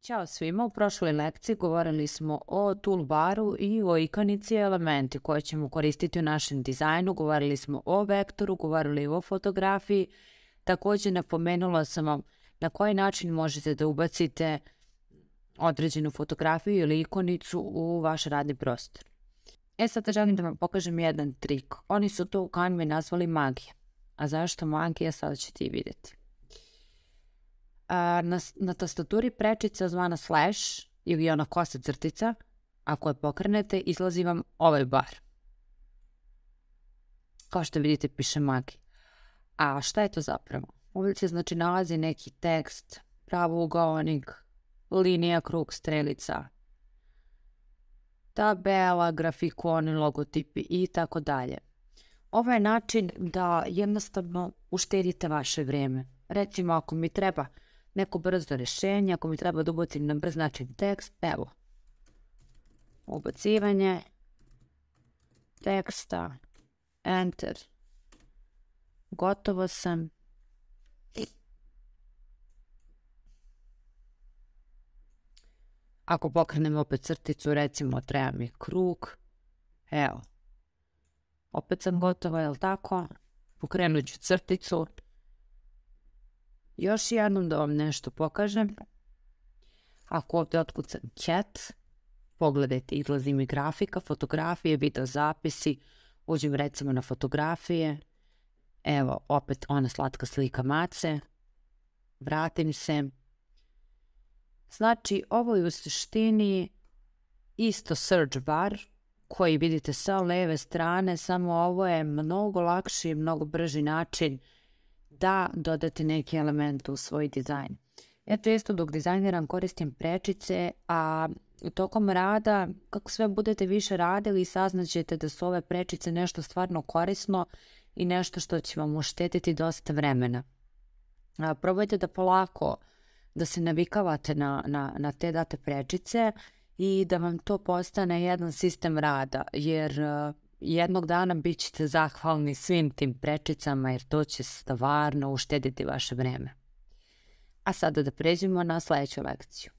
Ćao svima, u prošloj lekciji govorili smo o toolbaru i o ikonici elementi koje ćemo koristiti u našem dizajnu, govorili smo o vektoru, govorili o fotografiji, također napomenula sam vam na koji način možete da ubacite određenu fotografiju ili ikonicu u vaš radni prostor. Sada želim da vam pokažem jedan trik. Oni su to u Canvi nazvali magija. A zašto magija, sada ćete i vidjeti. Na tastaturi prečica zvana slash ili ona kosa crtica, ako je pokrenete, izlazi vam ovaj bar. Kao što vidite, piše magija. A šta je to zapravo? Ovdje se znači nalazi neki tekst, pravougaonik, linija, krug, strelica, tabela, grafikoni, logotipi i tako dalje. Ovo je način da jednostavno uštedite vaše vrijeme. Recimo, ako mi treba neko brzo rješenje, ako mi treba da ubacim na brz način tekst, evo, ubacivanje teksta, enter, gotovo sam. Ako pokrenem opet crticu, recimo treba mi krug, evo, opet sam gotova, jel tako? Pokrenut ću crticu. Još jednom da vam nešto pokažem. Ako ovdje otkucam cat, pogledajte, izlazi mi grafika, fotografije, video zapisi, uđem recimo na fotografije, evo opet ona slatka slika mace, vratim se. Znači, ovo je u suštini isto search bar koji vidite sa leve strane, samo ovo je mnogo lakši i mnogo brži način da dodate neki element u svoj dizajn. Ja često dok dizajniram koristim prečice, a tokom rada, kako sve budete više radili, saznaćete da su ove prečice nešto stvarno korisno i nešto što će vam uštediti dosta vremena. Probajte da polako da se navikavate na te date prečice i da vam to postane jedan sistem rada, jer jednog dana bit ćete zahvalni svim tim prečicama, jer to će stvarno uštediti vaše vreme. A sada da pređemo na sljedeću lekciju.